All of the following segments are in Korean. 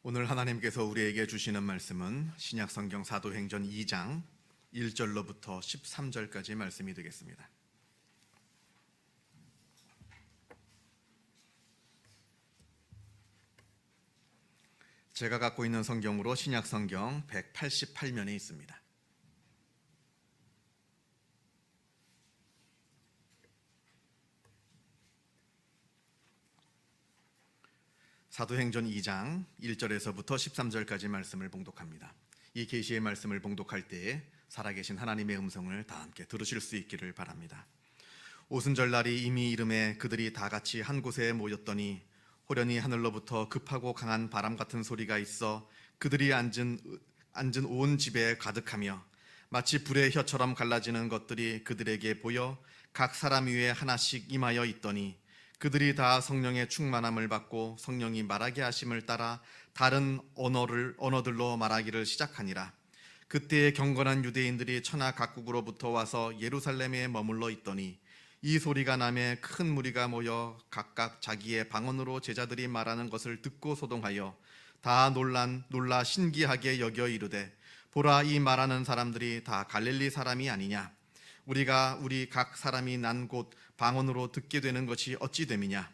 오늘 하나님께서 우리에게 주시는 말씀은 신약성경 사도행전 2장 1절로부터 13절까지 말씀이 되겠습니다. 제가 갖고 있는 성경으로 신약성경 188면에 있습니다. 사도행전 2장 1절에서부터 13절까지 말씀을 봉독합니다. 이 계시의 말씀을 봉독할 때에 살아계신 하나님의 음성을 다 함께 들으실 수 있기를 바랍니다. 오순절 날이 이미 이름에 그들이 다 같이 한 곳에 모였더니 호련히 하늘로부터 급하고 강한 바람 같은 소리가 있어 그들이 앉은 온 집에 가득하며 마치 불의 혀처럼 갈라지는 것들이 그들에게 보여 각 사람 위에 하나씩 임하여 있더니 그들이 다 성령의 충만함을 받고 성령이 말하게 하심을 따라 다른 언어들로 말하기를 시작하니라. 그때에 경건한 유대인들이 천하 각국으로부터 와서 예루살렘에 머물러 있더니 이 소리가 나매 큰 무리가 모여 각각 자기의 방언으로 제자들이 말하는 것을 듣고 소동하여 다 놀라 신기하게 여겨 이르되 보라, 이 말하는 사람들이 다 갈릴리 사람이 아니냐? 우리 각 사람이 난 곳 방언으로 듣게 되는 것이 어찌 됨이냐?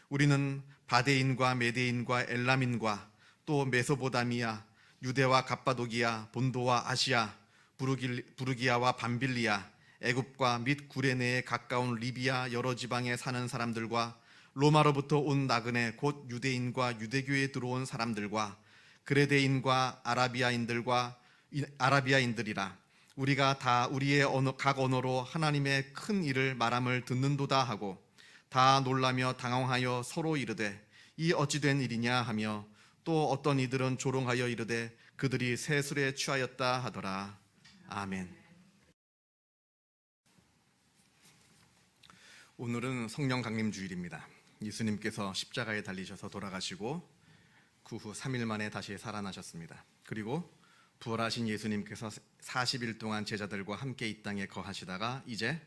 우리는 바데인과 메데인과 엘람인과 또 메소보다미아, 유대와 갑바도기아, 본도와 아시아, 부르기아와 밤빌리아, 애굽과 및 구레네에 가까운 리비아 여러 지방에 사는 사람들과 로마로부터 온 나그네 곧 유대인과 유대교에 들어온 사람들과 그레데인과 아라비아인들이라. 우리가 다 우리의 각 언어로 하나님의 큰 일을 말함을 듣는도다 하고 다 놀라며 당황하여 서로 이르되 이 어찌 된 일이냐 하며 또 어떤 이들은 조롱하여 이르되 그들이 새 술에 취하였다 하더라. 아멘. 오늘은 성령 강림 주일입니다. 예수님께서 십자가에 달리셔서 돌아가시고 그 후 3일 만에 다시 살아나셨습니다. 그리고 부활하신 예수님께서 40일 동안 제자들과 함께 이 땅에 거하시다가 이제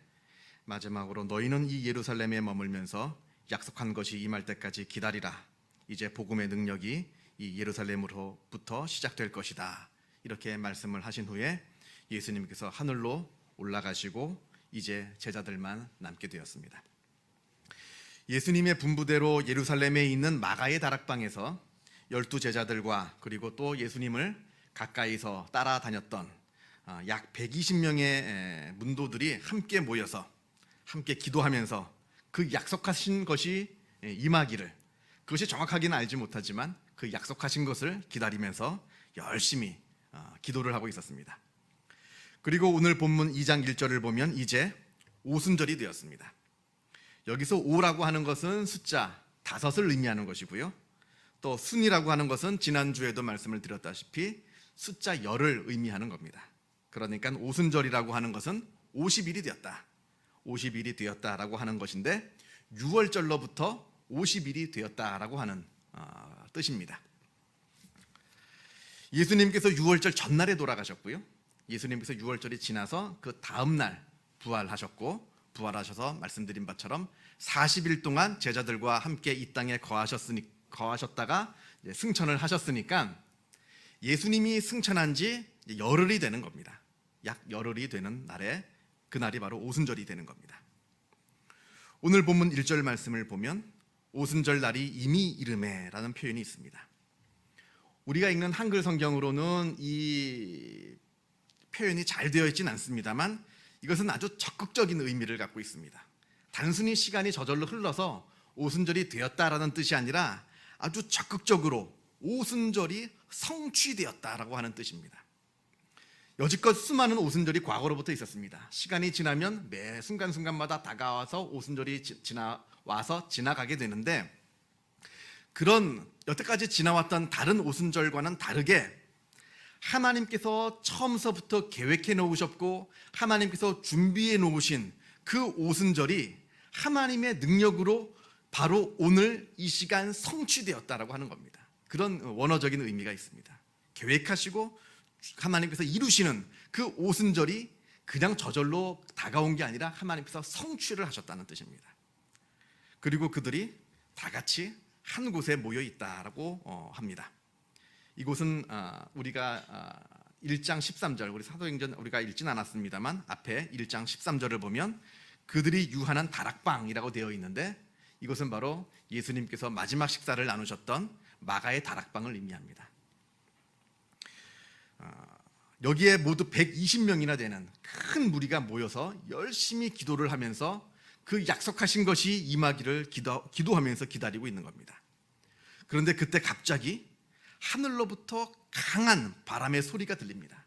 마지막으로 너희는 이 예루살렘에 머물면서 약속한 것이 임할 때까지 기다리라. 이제 복음의 능력이 이 예루살렘으로부터 시작될 것이다. 이렇게 말씀을 하신 후에 예수님께서 하늘로 올라가시고 이제 제자들만 남게 되었습니다. 예수님의 분부대로 예루살렘에 있는 마가의 다락방에서 12제자들과 그리고 또 예수님을 가까이서 따라다녔던 약 120명의 문도들이 함께 모여서 함께 기도하면서 그 약속하신 것이 임하기를, 그것이 정확하게는 알지 못하지만 그 약속하신 것을 기다리면서 열심히 기도를 하고 있었습니다. 그리고 오늘 본문 2장 1절을 보면 이제 오순절이 되었습니다. 여기서 오라고 하는 것은 숫자 5을 의미하는 것이고요, 또 순이라고 하는 것은 지난주에도 말씀을 드렸다시피 숫자 열을 의미하는 겁니다. 그러니까 오순절이라고 하는 것은 50일이 되었다, 50일이 되었다라고 하는 것인데 6월절로부터 50일이 되었다라고 하는 뜻입니다. 예수님께서 6월절 전날에 돌아가셨고요, 예수님께서 6월절이 지나서 그 다음날 부활하셔서 말씀드린 바처럼 40일 동안 제자들과 함께 이 땅에 거하셨다가 승천을 하셨으니까 예수님이 승천한 지 열흘이 되는 겁니다. 약 열흘이 되는 날에 그날이 바로 오순절이 되는 겁니다. 오늘 본문 1절 말씀을 보면 오순절 날이 이미 이르매 라는 표현이 있습니다. 우리가 읽는 한글 성경으로는 이 표현이 잘 되어 있지는 않습니다만 이것은 아주 적극적인 의미를 갖고 있습니다. 단순히 시간이 저절로 흘러서 오순절이 되었다라는 뜻이 아니라 아주 적극적으로 오순절이 성취되었다라고 하는 뜻입니다. 여지껏 수많은 오순절이 과거로부터 있었습니다. 시간이 지나면 매 순간순간마다 다가와서 오순절이 지나가게 되는데, 그런 여태까지 지나왔던 다른 오순절과는 다르게 하나님께서 처음서부터 계획해 놓으셨고 하나님께서 준비해 놓으신 그 오순절이 하나님의 능력으로 바로 오늘 이 시간 성취되었다라고 하는 겁니다. 그런 원어적인 의미가 있습니다. 계획하시고 하나님께서 이루시는 그 오순절이 그냥 저절로 다가온 게 아니라 하나님께서 성취를 하셨다는 뜻입니다. 그리고 그들이 다 같이 한 곳에 모여 있다라고 합니다. 이곳은 우리가 1장 13절, 우리 사도행전 우리가 읽진 않았습니다만 앞에 1장 13절을 보면 그들이 유하는 다락방이라고 되어 있는데, 이것은 바로 예수님께서 마지막 식사를 나누셨던 마가의 다락방을 의미합니다. 여기에 모두 120명이나 되는 큰 무리가 모여서 열심히 기도를 하면서 그 약속하신 것이 임하기를 기도하면서 기다리고 있는 겁니다. 그런데 그때 갑자기 하늘로부터 강한 바람의 소리가 들립니다.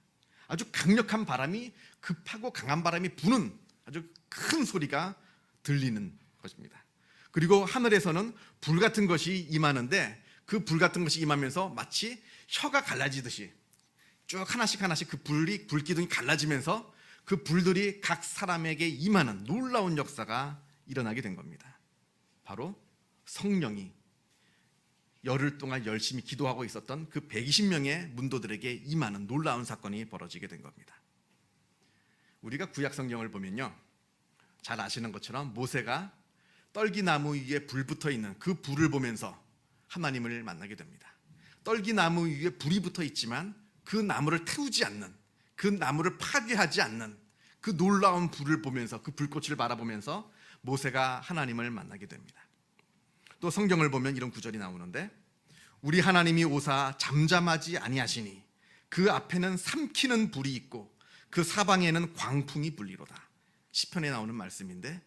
아주 강력한 바람이, 급하고 강한 바람이 부는 아주 큰 소리가 들리는 것입니다. 그리고 하늘에서는 불 같은 것이 임하는데, 그 불 같은 것이 임하면서 마치 혀가 갈라지듯이 쭉 하나씩 그 불기둥이 갈라지면서 그 불들이 각 사람에게 임하는 놀라운 역사가 일어나게 된 겁니다. 바로 성령이 열흘 동안 열심히 기도하고 있었던 그 120명의 문도들에게 임하는 놀라운 사건이 벌어지게 된 겁니다. 우리가 구약 성경을 보면요, 잘 아시는 것처럼 모세가 떨기나무 위에 불 붙어 있는 그 불을 보면서 하나님을 만나게 됩니다. 떨기나무 위에 불이 붙어 있지만 그 나무를 태우지 않는, 그 나무를 파괴하지 않는 그 놀라운 불을 보면서, 그 불꽃을 바라보면서 모세가 하나님을 만나게 됩니다. 또 성경을 보면 이런 구절이 나오는데, 우리 하나님이 오사 잠잠하지 아니하시니 그 앞에는 삼키는 불이 있고 그 사방에는 광풍이 불리로다. 시편에 나오는 말씀인데,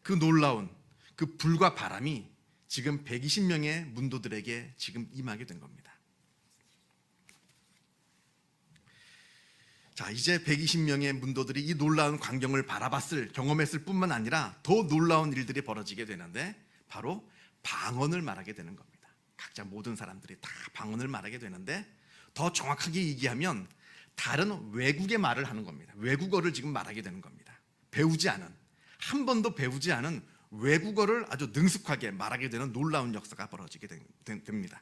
그 놀라운 그 불과 바람이 지금 120명의 문도들에게 지금 임하게 된 겁니다. 자, 이제 120명의 문도들이 이 놀라운 광경을 경험했을 뿐만 아니라 더 놀라운 일들이 벌어지게 되는데, 바로 방언을 말하게 되는 겁니다. 각자 모든 사람들이 다 방언을 말하게 되는데, 더 정확하게 얘기하면 다른 외국의 말을 하는 겁니다. 외국어를 지금 말하게 되는 겁니다. 한 번도 배우지 않은 외국어를 아주 능숙하게 말하게 되는 놀라운 역사가 벌어지게 됩니다.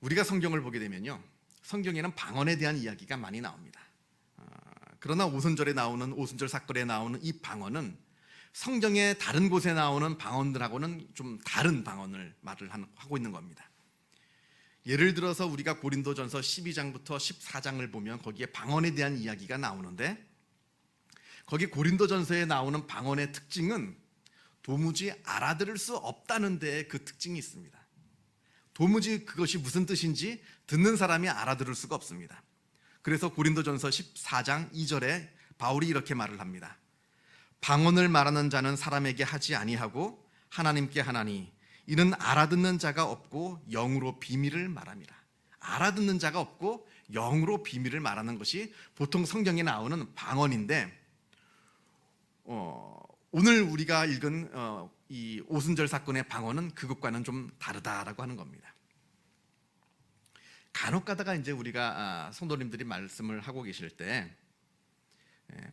우리가 성경을 보게 되면요, 성경에는 방언에 대한 이야기가 많이 나옵니다. 그러나 오순절 사건에 나오는 이 방언은 성경의 다른 곳에 나오는 방언들하고는 좀 다른 방언을 말을 하고 있는 겁니다. 예를 들어서 우리가 고린도전서 12장부터 14장을 보면 거기에 방언에 대한 이야기가 나오는데, 거기 고린도전서에 나오는 방언의 특징은 도무지 알아들을 수 없다는 데 그 특징이 있습니다. 도무지 그것이 무슨 뜻인지 듣는 사람이 알아들을 수가 없습니다. 그래서 고린도전서 14장 2절에 바울이 이렇게 말을 합니다. 방언을 말하는 자는 사람에게 하지 아니하고 하나님께 하나니 이는 알아듣는 자가 없고 영으로 비밀을 말함이라. 알아듣는 자가 없고 영으로 비밀을 말하는 것이 보통 성경에 나오는 방언인데, 오늘 우리가 읽은 이 오순절 사건의 방언은 그것과는 좀 다르다라고 하는 겁니다. 간혹 가다가 이제 우리가 성도님들이 말씀을 하고 계실 때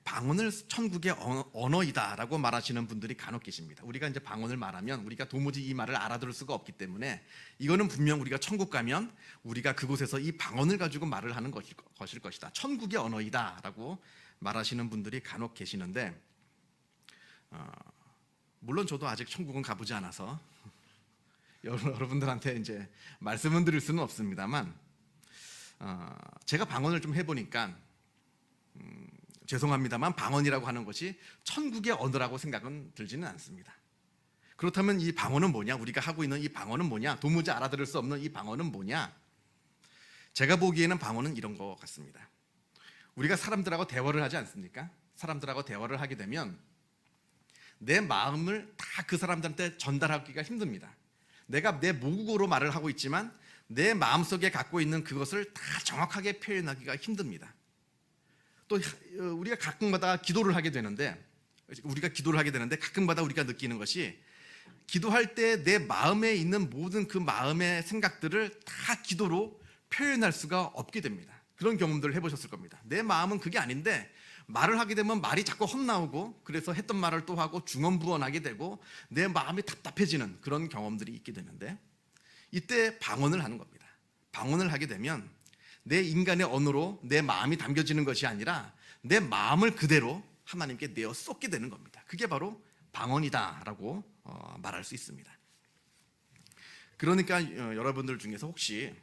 방언을 천국의 언어이다라고 말하시는 분들이 간혹 계십니다. 우리가 이제 방언을 말하면 우리가 도무지 이 말을 알아들을 수가 없기 때문에 이거는 분명 우리가 천국 가면 우리가 그곳에서 이 방언을 가지고 말을 하는 것일 것이다. 천국의 언어이다라고 말하시는 분들이 간혹 계시는데, 물론 저도 아직 천국은 가보지 않아서 여러분들한테 이제 말씀은 드릴 수는 없습니다만, 제가 방언을 좀 해보니까 죄송합니다만 방언이라고 하는 것이 천국의 언어라고 생각은 들지는 않습니다. 그렇다면 이 방언은 뭐냐? 우리가 하고 있는 이 방언은 뭐냐? 도무지 알아들을 수 없는 이 방언은 뭐냐? 제가 보기에는 방언은 이런 것 같습니다. 우리가 사람들하고 대화를 하지 않습니까? 사람들하고 대화를 하게 되면 내 마음을 다 그 사람들한테 전달하기가 힘듭니다. 내가 내 모국어로 말을 하고 있지만 내 마음속에 갖고 있는 그것을 다 정확하게 표현하기가 힘듭니다. 또 우리가 가끔마다 기도를 하게 되는데 가끔마다 우리가 느끼는 것이, 기도할 때 내 마음에 있는 모든 그 마음의 생각들을 다 기도로 표현할 수가 없게 됩니다. 그런 경험들을 해보셨을 겁니다. 내 마음은 그게 아닌데 말을 하게 되면 말이 자꾸 헛나오고, 그래서 했던 말을 또 하고 중언부언하게 되고 내 마음이 답답해지는 그런 경험들이 있게 되는데, 이때 방언을 하는 겁니다. 방언을 하게 되면 내 인간의 언어로 내 마음이 담겨지는 것이 아니라 내 마음을 그대로 하나님께 내어 쏟게 되는 겁니다. 그게 바로 방언이다라고 말할 수 있습니다. 그러니까 여러분들 중에서 혹시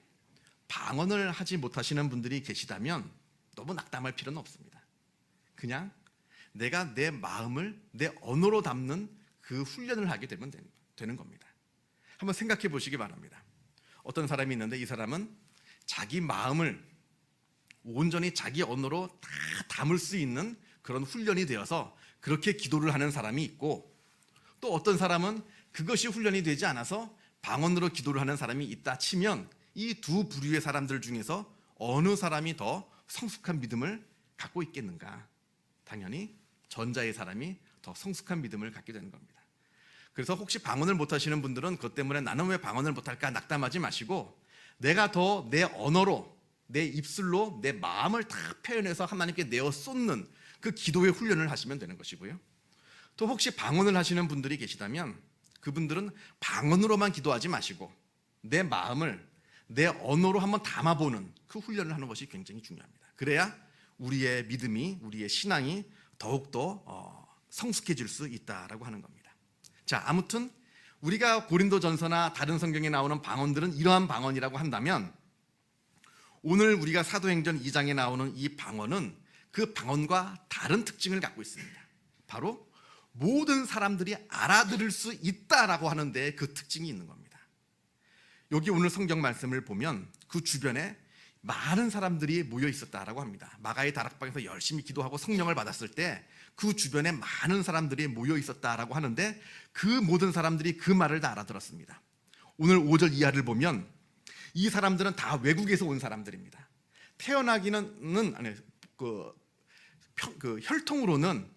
방언을 하지 못하시는 분들이 계시다면 너무 낙담할 필요는 없습니다. 그냥 내가 내 마음을 내 언어로 담는 그 훈련을 하게 되면 되는 겁니다. 한번 생각해 보시기 바랍니다. 어떤 사람이 있는데 이 사람은 자기 마음을 온전히 자기 언어로 다 담을 수 있는 그런 훈련이 되어서 그렇게 기도를 하는 사람이 있고, 또 어떤 사람은 그것이 훈련이 되지 않아서 방언으로 기도를 하는 사람이 있다 치면 이 두 부류의 사람들 중에서 어느 사람이 더 성숙한 믿음을 갖고 있겠는가? 당연히 전자의 사람이 더 성숙한 믿음을 갖게 되는 겁니다. 그래서 혹시 방언을 못하시는 분들은 그것 때문에 나는 왜 방언을 못할까 낙담하지 마시고, 내가 더 내 언어로 내 입술로 내 마음을 다 표현해서 하나님께 내어 쏟는 그 기도의 훈련을 하시면 되는 것이고요. 또 혹시 방언을 하시는 분들이 계시다면 그분들은 방언으로만 기도하지 마시고 내 마음을 내 언어로 한번 담아보는 그 훈련을 하는 것이 굉장히 중요합니다. 그래야 우리의 믿음이, 우리의 신앙이 더욱더 성숙해질 수 있다라고 하는 겁니다. 자, 아무튼 우리가 고린도전서나 다른 성경에 나오는 방언들은 이러한 방언이라고 한다면, 오늘 우리가 사도행전 2장에 나오는 이 방언은 그 방언과 다른 특징을 갖고 있습니다. 바로 모든 사람들이 알아들을 수 있다라고 하는데 그 특징이 있는 겁니다. 여기 오늘 성경 말씀을 보면 그 주변에 많은 사람들이 모여 있었다라고 합니다. 마가의 다락방에서 열심히 기도하고 성령을 받았을 때 그 주변에 많은 사람들이 모여 있었다라고 하는데 그 모든 사람들이 그 말을 다 알아들었습니다. 오늘 5절 이하를 보면 이 사람들은 다 외국에서 온 사람들입니다. 태어나기는 혈통으로는,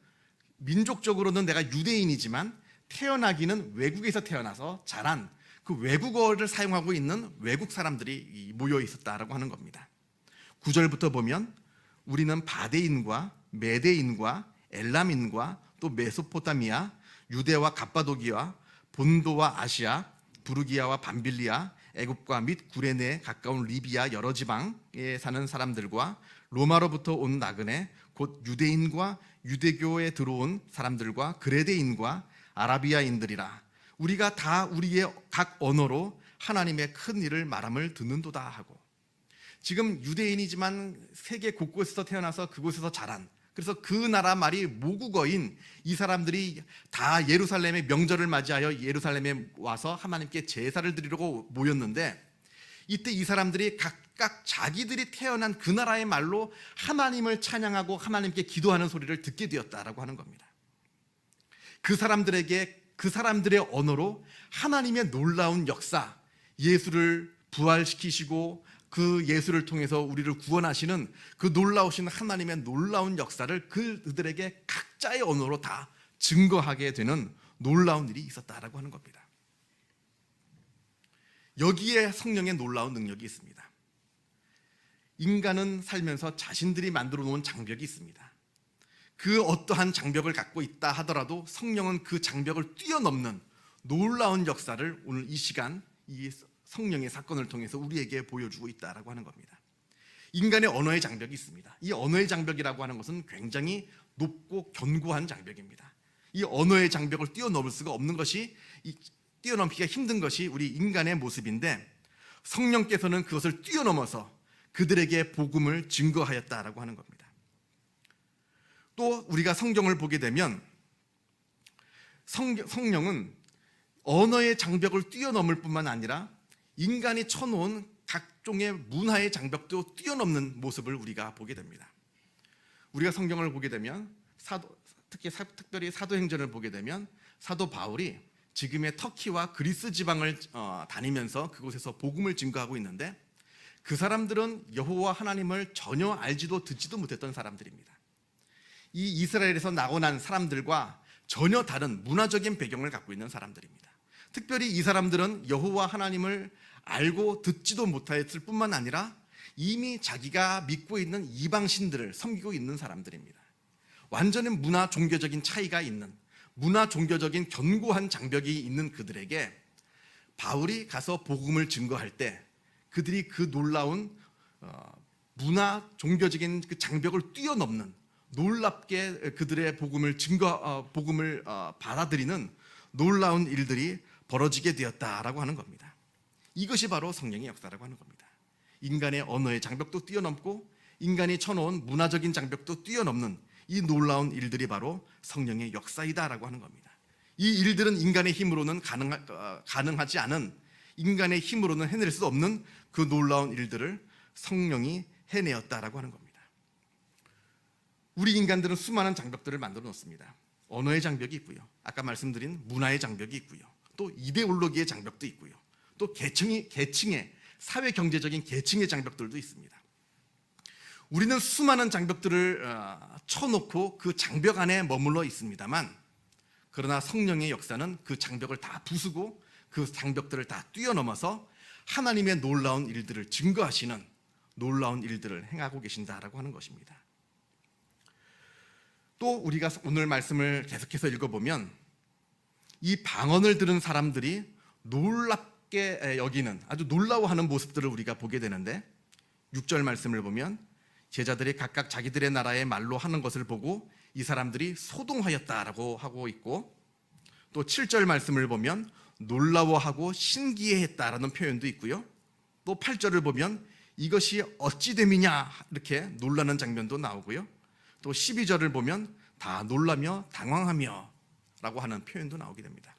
민족적으로는 내가 유대인이지만 태어나기는 외국에서 태어나서 자란 그 외국어를 사용하고 있는 외국 사람들이 모여 있었다라고 하는 겁니다. 9절부터 보면 우리는 바데인과 메데인과 엘람인과 또 메소포타미아, 유대와 갑바도기와 본도와 아시아, 부르기아와 밤빌리아, 애굽과 및 구레네에 가까운 리비아 여러 지방에 사는 사람들과 로마로부터 온 나그네 곧 유대인과 유대교에 들어온 사람들과 그레데인과 아라비아인들이라. 우리가 다 우리의 각 언어로 하나님의 큰 일을 말함을 듣는도다 하고, 지금 유대인이지만 세계 곳곳에서 태어나서 그곳에서 자란, 그래서 그 나라 말이 모국어인 이 사람들이 다 예루살렘의 명절을 맞이하여 예루살렘에 와서 하나님께 제사를 드리려고 모였는데, 이때 이 사람들이 각각 자기들이 태어난 그 나라의 말로 하나님을 찬양하고 하나님께 기도하는 소리를 듣게 되었다라고 하는 겁니다. 그 사람들의 언어로 하나님의 놀라운 역사, 예수를 부활시키시고 그 예수를 통해서 우리를 구원하시는 그 놀라우신 하나님의 놀라운 역사를 그들에게 각자의 언어로 다 증거하게 되는 놀라운 일이 있었다라고 하는 겁니다. 여기에 성령의 놀라운 능력이 있습니다. 인간은 살면서 자신들이 만들어 놓은 장벽이 있습니다. 그 어떠한 장벽을 갖고 있다 하더라도 성령은 그 장벽을 뛰어넘는 놀라운 역사를 오늘 이 시간 이 성령의 사건을 통해서 우리에게 보여주고 있다라고 하는 겁니다. 인간의 언어의 장벽이 있습니다. 이 언어의 장벽이라고 하는 것은 굉장히 높고 견고한 장벽입니다. 이 언어의 장벽을 뛰어넘을 수가 없는 것이, 뛰어넘기가 힘든 것이 우리 인간의 모습인데, 성령께서는 그것을 뛰어넘어서 그들에게 복음을 증거하였다라고 하는 겁니다. 또 우리가 성경을 보게 되면 성령은 언어의 장벽을 뛰어넘을 뿐만 아니라 인간이 쳐놓은 각종의 문화의 장벽도 뛰어넘는 모습을 우리가 보게 됩니다. 우리가 성경을 보게 되면 특별히 사도행전을 보게 되면 사도 바울이 지금의 터키와 그리스 지방을 다니면서 그곳에서 복음을 증거하고 있는데, 그 사람들은 여호와 하나님을 전혀 알지도 듣지도 못했던 사람들입니다. 이 이스라엘에서 나고난 사람들과 전혀 다른 문화적인 배경을 갖고 있는 사람들입니다. 특별히 이 사람들은 여호와 하나님을 알고 듣지도 못했을 뿐만 아니라 이미 자기가 믿고 있는 이방신들을 섬기고 있는 사람들입니다. 완전히 문화 종교적인 차이가 있는, 문화 종교적인 견고한 장벽이 있는 그들에게 바울이 가서 복음을 증거할 때 그들이 그 놀라운 문화 종교적인 그 장벽을 뛰어넘는, 놀랍게 그들의 복음을 받아들이는 놀라운 일들이 벌어지게 되었다라고 하는 겁니다. 이것이 바로 성령의 역사라고 하는 겁니다. 인간의 언어의 장벽도 뛰어넘고 인간이 쳐놓은 문화적인 장벽도 뛰어넘는 이 놀라운 일들이 바로 성령의 역사이다라고 하는 겁니다. 이 일들은 인간의 힘으로는 가능하지 않은, 인간의 힘으로는 해낼 수 없는 그 놀라운 일들을 성령이 해내었다라고 하는 겁니다. 우리 인간들은 수많은 장벽들을 만들어 놓습니다. 언어의 장벽이 있고요, 아까 말씀드린 문화의 장벽이 있고요, 또 이데올로기의 장벽도 있고요, 또 계층의 사회 경제적인 계층의 장벽들도 있습니다. 우리는 수많은 장벽들을 쳐놓고 그 장벽 안에 머물러 있습니다만, 그러나 성령의 역사는 그 장벽을 다 부수고 그 장벽들을 다 뛰어넘어서 하나님의 놀라운 일들을 증거하시는 놀라운 일들을 행하고 계신다라고 하는 것입니다. 또 우리가 오늘 말씀을 계속해서 읽어보면 이 방언을 들은 사람들이 놀랍게 여기는, 아주 놀라워하는 모습들을 우리가 보게 되는데, 6절 말씀을 보면 제자들이 각각 자기들의 나라의 말로 하는 것을 보고 이 사람들이 소동하였다라고 하고 있고, 또 7절 말씀을 보면 놀라워하고 신기해했다라는 표현도 있고요, 또 8절을 보면 이것이 어찌 됨이냐 이렇게 놀라는 장면도 나오고요, 또 12절을 보면 다 놀라며 당황하며 라고 하는 표현도 나오게 됩니다.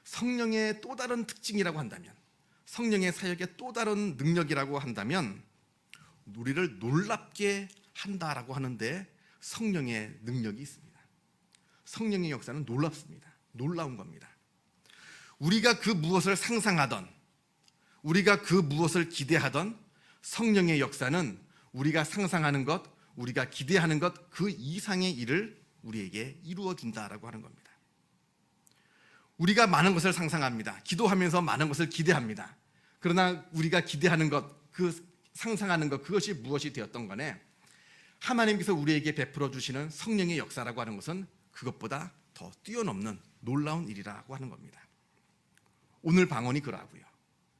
성령의 또 다른 특징이라고 한다면, 성령의 사역의 또 다른 능력이라고 한다면 우리를 놀랍게 한다라고 하는데 성령의 능력이 있습니다. 성령의 역사는 놀랍습니다. 놀라운 겁니다. 우리가 그 무엇을 상상하던, 우리가 그 무엇을 기대하던 성령의 역사는 우리가 상상하는 것, 우리가 기대하는 것 그 이상의 일을 우리에게 이루어 준다라고 하는 겁니다. 우리가 많은 것을 상상합니다. 기도하면서 많은 것을 기대합니다. 그러나 우리가 기대하는 것, 그 상상하는 것, 그것이 무엇이 되었던 간에 하나님께서 우리에게 베풀어 주시는 성령의 역사라고 하는 것은 그것보다 더 뛰어넘는 놀라운 일이라고 하는 겁니다. 오늘 방언이 그러하고요.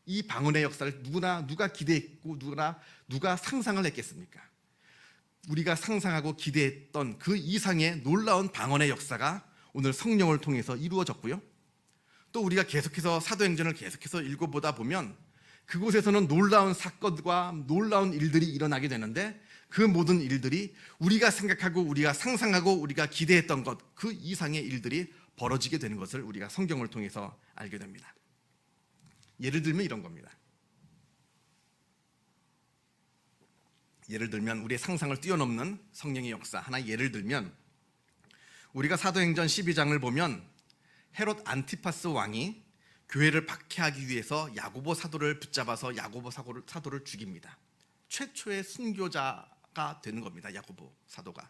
이 방언의 역사를 누가 기대했고 누가 상상을 했겠습니까? 우리가 상상하고 기대했던 그 이상의 놀라운 방언의 역사가 오늘 성령을 통해서 이루어졌고요, 또 우리가 계속해서 사도행전을 계속해서 읽어보다 보면 그곳에서는 놀라운 사건과 놀라운 일들이 일어나게 되는데, 그 모든 일들이 우리가 생각하고 우리가 상상하고 우리가 기대했던 것 그 이상의 일들이 벌어지게 되는 것을 우리가 성경을 통해서 알게 됩니다. 예를 들면 이런 겁니다. 예를 들면 우리의 상상을 뛰어넘는 성령의 역사 하나 예를 들면, 우리가 사도행전 12장을 보면 헤롯 안티파스 왕이 교회를 박해하기 위해서 야고보 사도를 붙잡아서 야고보 사도를 죽입니다. 최초의 순교자가 되는 겁니다, 야고보 사도가.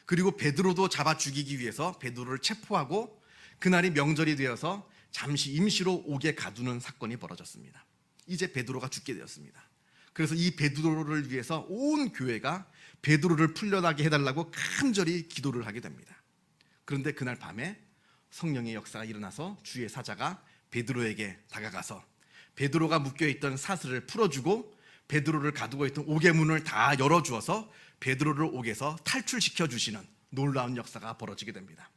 그리고 베드로도 잡아 죽이기 위해서 베드로를 체포하고 그날이 명절이 되어서 잠시 임시로 옥에 가두는 사건이 벌어졌습니다. 이제 베드로가 죽게 되었습니다. 그래서 이 베드로를 위해서 온 교회가 베드로를 풀려나게 해달라고 간절히 기도를 하게 됩니다. 그런데 그날 밤에 성령의 역사가 일어나서 주의 사자가 베드로에게 다가가서 베드로가 묶여있던 사슬을 풀어주고 베드로를 가두고 있던 옥의 문을 다 열어주어서 베드로를 옥에서 탈출시켜 주시는 놀라운 역사가 벌어지게 됩니다.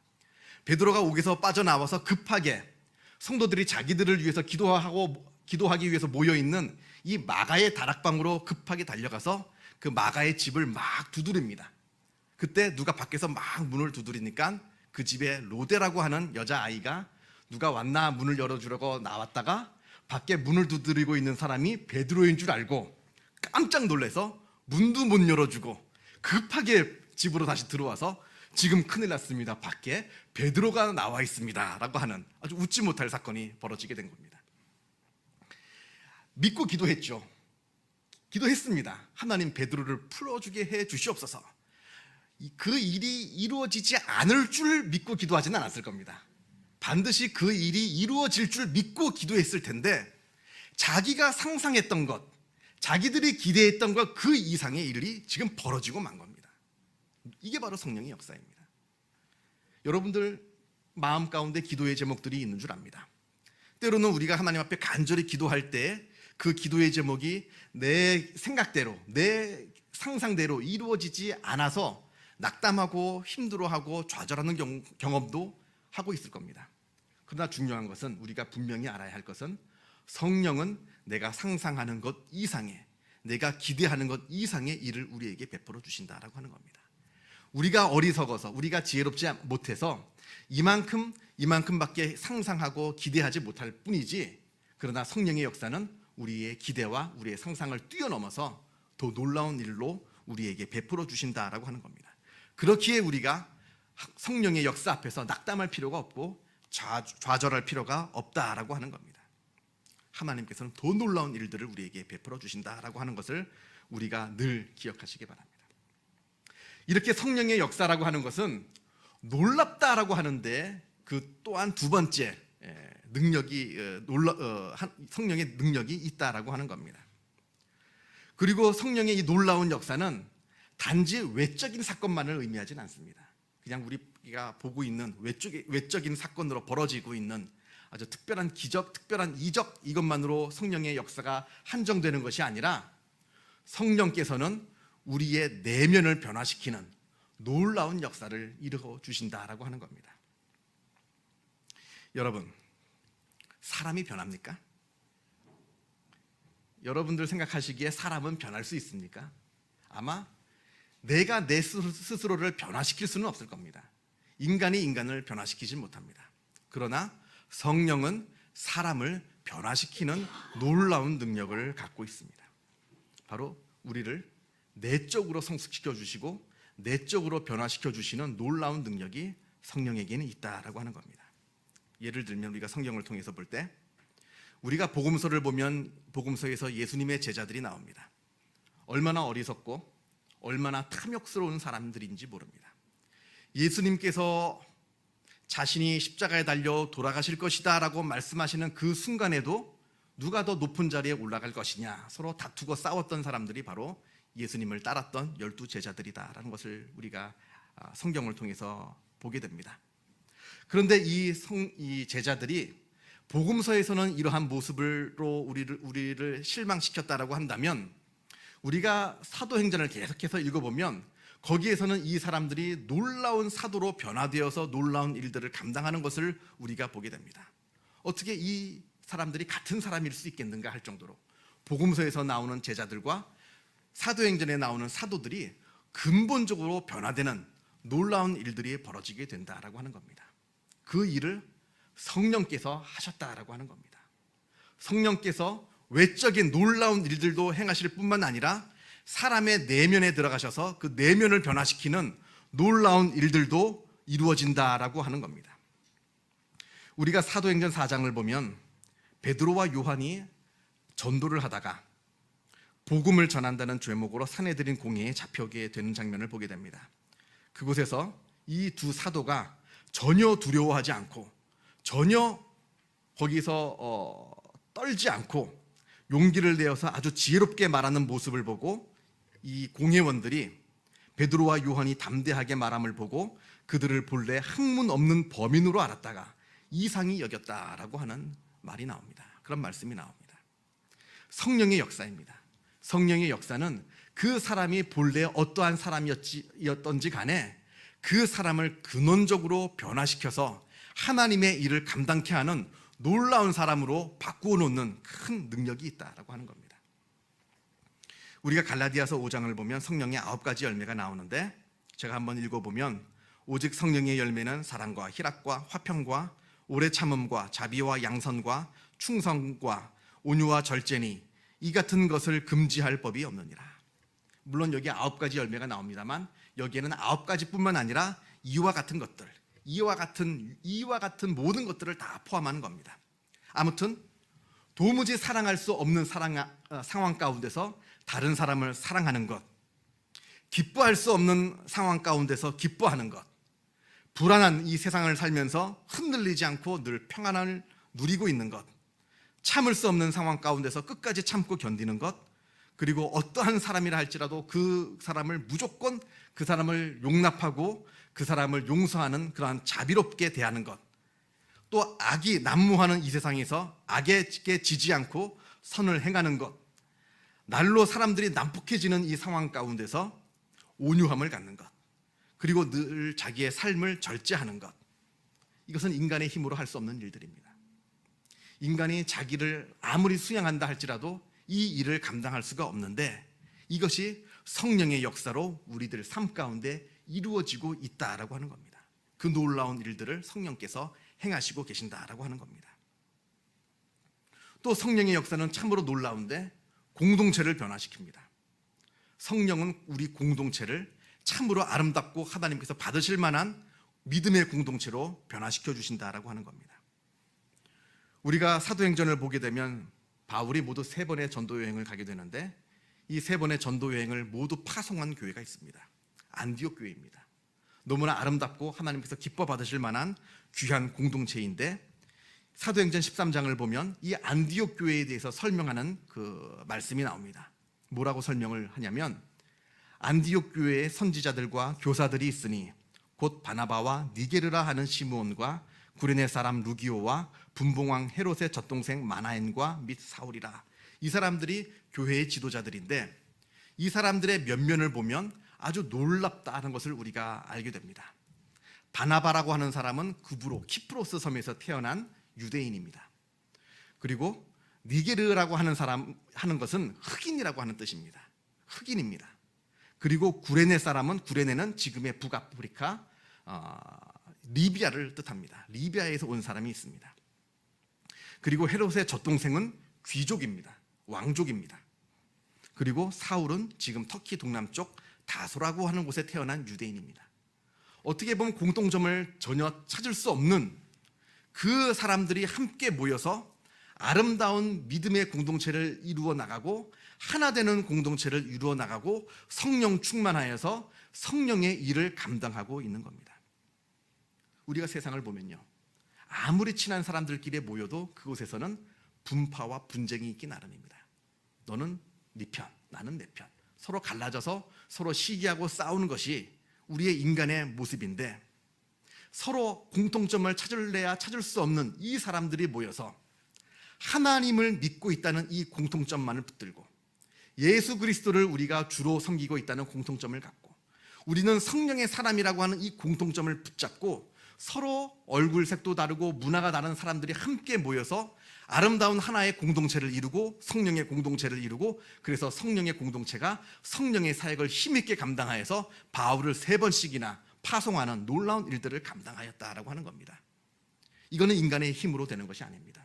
베드로가 옥에서 빠져나와서 급하게 성도들이 자기들을 위해서 기도하기 위해서 모여있는 이 마가의 다락방으로 급하게 달려가서 그 마가의 집을 막 두드립니다. 그때 누가 밖에서 막 문을 두드리니까 그 집에 로데라고 하는 여자아이가 누가 왔나 문을 열어주려고 나왔다가 밖에 문을 두드리고 있는 사람이 베드로인 줄 알고 깜짝 놀라서 문도 못 열어주고 급하게 집으로 다시 들어와서 지금 큰일 났습니다, 밖에 베드로가 나와 있습니다 라고 하는 아주 웃지 못할 사건이 벌어지게 된 겁니다. 믿고 기도했죠. 기도했습니다. 하나님 베드로를 풀어주게 해 주시옵소서. 그 일이 이루어지지 않을 줄 믿고 기도하지는 않았을 겁니다. 반드시 그 일이 이루어질 줄 믿고 기도했을 텐데, 자기가 상상했던 것, 자기들이 기대했던 것 그 이상의 일이 지금 벌어지고 만 겁니다. 이게 바로 성령의 역사입니다. 여러분들 마음 가운데 기도의 제목들이 있는 줄 압니다. 때로는 우리가 하나님 앞에 간절히 기도할 때 그 기도의 제목이 내 생각대로, 내 상상대로 이루어지지 않아서 낙담하고 힘들어하고 좌절하는 경험도 하고 있을 겁니다. 그러나 중요한 것은, 우리가 분명히 알아야 할 것은, 성령은 내가 상상하는 것 이상의, 내가 기대하는 것 이상의 일을 우리에게 베풀어 주신다라고 하는 겁니다. 우리가 어리석어서, 우리가 지혜롭지 못해서 이만큼밖에 상상하고 기대하지 못할 뿐이지, 그러나 성령의 역사는 우리의 기대와 우리의 상상을 뛰어넘어서 더 놀라운 일로 우리에게 베풀어 주신다라고 하는 겁니다. 그렇기에 우리가 성령의 역사 앞에서 낙담할 필요가 없고 좌절할 필요가 없다라고 하는 겁니다. 하나님께서는 더 놀라운 일들을 우리에게 베풀어 주신다라고 하는 것을 우리가 늘 기억하시기 바랍니다. 이렇게 성령의 역사라고 하는 것은 놀랍다라고 하는데 그 또한 두 번째 능력이 성령의 능력이 있다라고 하는 겁니다. 그리고 성령의 이 놀라운 역사는 단지 외적인 사건만을 의미하지는 않습니다. 그냥 우리가 보고 있는 외적인 사건으로 벌어지고 있는 아주 특별한 기적, 특별한 이적, 이것만으로 성령의 역사가 한정되는 것이 아니라 성령께서는 우리의 내면을 변화시키는 놀라운 역사를 이루어 주신다라고 하는 겁니다. 여러분, 사람이 변합니까? 여러분들 생각하시기에 사람은 변할 수 있습니까? 아마 내가 내 스스로를 변화시킬 수는 없을 겁니다. 인간이 인간을 변화시키지 못합니다. 그러나 성령은 사람을 변화시키는 놀라운 능력을 갖고 있습니다. 바로 우리를 내적으로 성숙시켜 주시고 내적으로 변화시켜 주시는 놀라운 능력이 성령에게는 있다라고 하는 겁니다. 예를 들면 우리가 성경을 통해서 볼 때 우리가 복음서를 보면 복음서에서 예수님의 제자들이 나옵니다. 얼마나 어리석고 얼마나 탐욕스러운 사람들인지 모릅니다. 예수님께서 자신이 십자가에 달려 돌아가실 것이다 라고 말씀하시는 그 순간에도 누가 더 높은 자리에 올라갈 것이냐 서로 다투고 싸웠던 사람들이 바로 예수님을 따랐던 12 제자들이다라는 것을 우리가 성경을 통해서 보게 됩니다. 그런데 이 제자들이 복음서에서는 이러한 모습으로 우리를 실망시켰다라고 한다면 우리가 사도행전을 계속해서 읽어보면 거기에서는 이 사람들이 놀라운 사도로 변화되어서 놀라운 일들을 감당하는 것을 우리가 보게 됩니다. 어떻게 이 사람들이 같은 사람일 수 있겠는가 할 정도로 복음서에서 나오는 제자들과 사도행전에 나오는 사도들이 근본적으로 변화되는 놀라운 일들이 벌어지게 된다라고 하는 겁니다. 그 일을 성령께서 하셨다라고 하는 겁니다. 성령께서 외적인 놀라운 일들도 행하실 뿐만 아니라 사람의 내면에 들어가셔서 그 내면을 변화시키는 놀라운 일들도 이루어진다라고 하는 겁니다. 우리가 사도행전 4장을 보면 베드로와 요한이 전도를 하다가 복음을 전한다는 죄목으로 산헤드린 공회에 잡혀게 되는 장면을 보게 됩니다. 그곳에서 이 두 사도가 전혀 두려워하지 않고 전혀 거기서 떨지 않고 용기를 내어서 아주 지혜롭게 말하는 모습을 보고 이 공회원들이 베드로와 요한이 담대하게 말함을 보고 그들을 본래 학문 없는 범인으로 알았다가 이상히 여겼다라고 하는 말이 나옵니다. 그런 말씀이 나옵니다. 성령의 역사입니다. 성령의 역사는 그 사람이 본래 어떠한 사람이었던지 간에 그 사람을 근원적으로 변화시켜서 하나님의 일을 감당케 하는 놀라운 사람으로 바꾸어 놓는 큰 능력이 있다라고 하는 겁니다. 우리가 갈라디아서 5장을 보면 성령의 9가지 열매가 나오는데 제가 한번 읽어보면 오직 성령의 열매는 사랑과 희락과 화평과 오래 참음과 자비와 양선과 충성과 온유와 절제니 이 같은 것을 금지할 법이 없느니라. 물론 여기 9가지 열매가 나옵니다만 여기에는 9가지뿐만 아니라 이와 같은 것들, 이와 같은 모든 것들을 다 포함하는 겁니다. 아무튼 도무지 사랑할 수 없는 상황 가운데서 다른 사람을 사랑하는 것, 기뻐할 수 없는 상황 가운데서 기뻐하는 것, 불안한 이 세상을 살면서 흔들리지 않고 늘 평안을 누리고 있는 것, 참을 수 없는 상황 가운데서 끝까지 참고 견디는 것, 그리고 어떠한 사람이라 할지라도 그 사람을 무조건 그 사람을 용납하고 그 사람을 용서하는 그러한 자비롭게 대하는 것, 또 악이 난무하는 이 세상에서 악에게 지지 않고 선을 행하는 것, 날로 사람들이 난폭해지는 이 상황 가운데서 온유함을 갖는 것, 그리고 늘 자기의 삶을 절제하는 것, 이것은 인간의 힘으로 할 수 없는 일들입니다. 인간이 자기를 아무리 수양한다 할지라도 이 일을 감당할 수가 없는데 이것이 성령의 역사로 우리들 삶 가운데 이루어지고 있다라고 하는 겁니다. 그 놀라운 일들을 성령께서 행하시고 계신다라고 하는 겁니다. 또 성령의 역사는 참으로 놀라운데 공동체를 변화시킵니다. 성령은 우리 공동체를 참으로 아름답고 하나님께서 받으실 만한 믿음의 공동체로 변화시켜 주신다라고 하는 겁니다. 우리가 사도행전을 보게 되면 바울이 모두 3번의 전도 여행을 가게 되는데 이 3번의 전도 여행을 모두 파송한 교회가 있습니다. 안디옥 교회입니다. 너무나 아름답고 하나님께서 기뻐 받으실 만한 귀한 공동체인데 사도행전 13장을 보면 이 안디옥 교회에 대해서 설명하는 그 말씀이 나옵니다. 뭐라고 설명을 하냐면 안디옥 교회의 선지자들과 교사들이 있으니 곧 바나바와 니게르라 하는 시므온과 구레네 사람 루기오와 분봉왕 헤롯의 젖동생 마나엔과 및 사울이라. 이 사람들이 교회의 지도자들인데 이 사람들의 면면을 보면 아주 놀랍다는 것을 우리가 알게 됩니다. 바나바라고 하는 사람은 구브로 키프로스 섬에서 태어난 유대인입니다. 그리고 니게르라고 하는 사람 하는 것은 흑인이라고 하는 뜻입니다. 흑인입니다. 그리고 구레네 사람은 구레네는 지금의 북아프리카 리비아를 뜻합니다. 리비아에서 온 사람이 있습니다. 그리고 헤롯의 젖동생은 귀족입니다. 왕족입니다. 그리고 사울은 지금 터키 동남쪽 다소라고 하는 곳에 태어난 유대인입니다. 어떻게 보면 공통점을 전혀 찾을 수 없는 그 사람들이 함께 모여서 아름다운 믿음의 공동체를 이루어 나가고 하나 되는 공동체를 이루어 나가고 성령 충만하여서 성령의 일을 감당하고 있는 겁니다. 우리가 세상을 보면요, 아무리 친한 사람들끼리 모여도 그곳에서는 분파와 분쟁이 있기 나름입니다. 너는 네 편, 나는 내 편, 서로 갈라져서 서로 시기하고 싸우는 것이 우리의 인간의 모습인데 서로 공통점을 찾을래야 찾을 수 없는 이 사람들이 모여서 하나님을 믿고 있다는 이 공통점만을 붙들고 예수 그리스도를 우리가 주로 섬기고 있다는 공통점을 갖고 우리는 성령의 사람이라고 하는 이 공통점을 붙잡고 서로 얼굴색도 다르고 문화가 다른 사람들이 함께 모여서 아름다운 하나의 공동체를 이루고 성령의 공동체를 이루고 그래서 성령의 공동체가 성령의 사역을 힘있게 감당하여서 바울을 3번씩이나 파송하는 놀라운 일들을 감당하였다라고 하는 겁니다. 이거는 인간의 힘으로 되는 것이 아닙니다.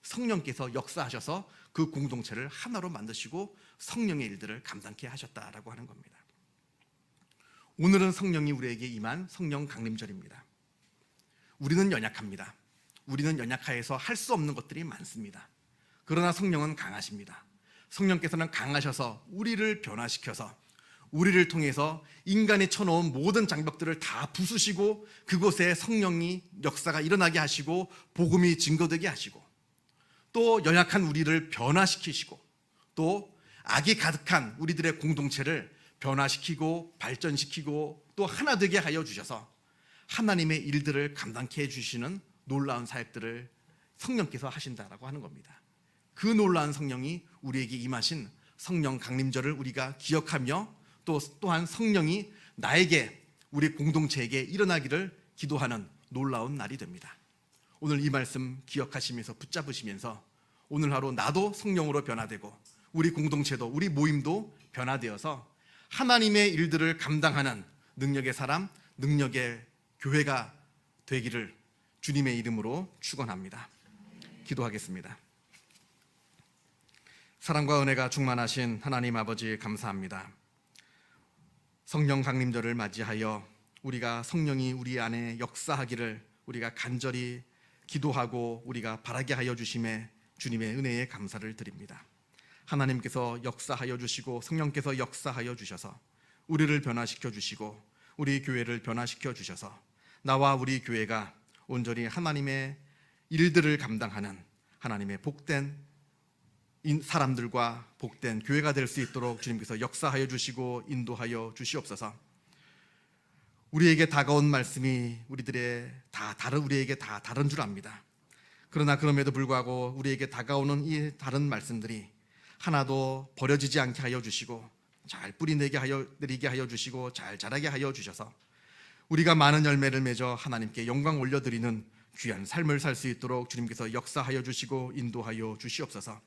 성령께서 역사하셔서 그 공동체를 하나로 만드시고 성령의 일들을 감당케 하셨다라고 하는 겁니다. 오늘은 성령이 우리에게 임한 성령 강림절입니다. 우리는 연약합니다. 우리는 연약하여서 할 수 없는 것들이 많습니다. 그러나 성령은 강하십니다. 성령께서는 강하셔서 우리를 변화시켜서 우리를 통해서 인간이 쳐놓은 모든 장벽들을 다 부수시고 그곳에 성령이 역사가 일어나게 하시고 복음이 증거되게 하시고 또 연약한 우리를 변화시키시고 또 악이 가득한 우리들의 공동체를 변화시키고 발전시키고 또 하나 되게 하여 주셔서 하나님의 일들을 감당케 해주시는 놀라운 사역들을 성령께서 하신다라고 하는 겁니다. 그 놀라운 성령이 우리에게 임하신 성령 강림절을 우리가 기억하며 또한 성령이 나에게 우리 공동체에게 일어나기를 기도하는 놀라운 날이 됩니다. 오늘 이 말씀 기억하시면서 붙잡으시면서 오늘 하루 나도 성령으로 변화되고 우리 공동체도 우리 모임도 변화되어서 하나님의 일들을 감당하는 능력의 사람, 능력의 교회가 되기를 주님의 이름으로 축원합니다. 기도하겠습니다. 사랑과 은혜가 충만하신 하나님 아버지 감사합니다. 성령 강림절을 맞이하여 우리가 성령이 우리 안에 역사하기를 우리가 간절히 기도하고 우리가 바라게 하여 주심에 주님의 은혜에 감사를 드립니다. 하나님께서 역사하여 주시고 성령께서 역사하여 주셔서 우리를 변화시켜 주시고 우리 교회를 변화시켜 주셔서 나와 우리 교회가 온전히 하나님의 일들을 감당하는 하나님의 복된 사람들과 복된 교회가 될 수 있도록 주님께서 역사하여 주시고 인도하여 주시옵소서. 우리에게 다가온 말씀이 우리에게 다 다른 줄 압니다. 그러나 그럼에도 불구하고 우리에게 다가오는 이 다른 말씀들이 하나도 버려지지 않게 하여 주시고 잘 뿌리내리게 하여 주시고 잘 자라게 하여 주셔서 우리가 많은 열매를 맺어 하나님께 영광 올려드리는 귀한 삶을 살 수 있도록 주님께서 역사하여 주시고 인도하여 주시옵소서.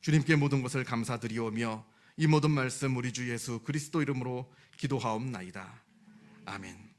주님께 모든 것을 감사드리오며 이 모든 말씀 우리 주 예수 그리스도 이름으로 기도하옵나이다. 아멘.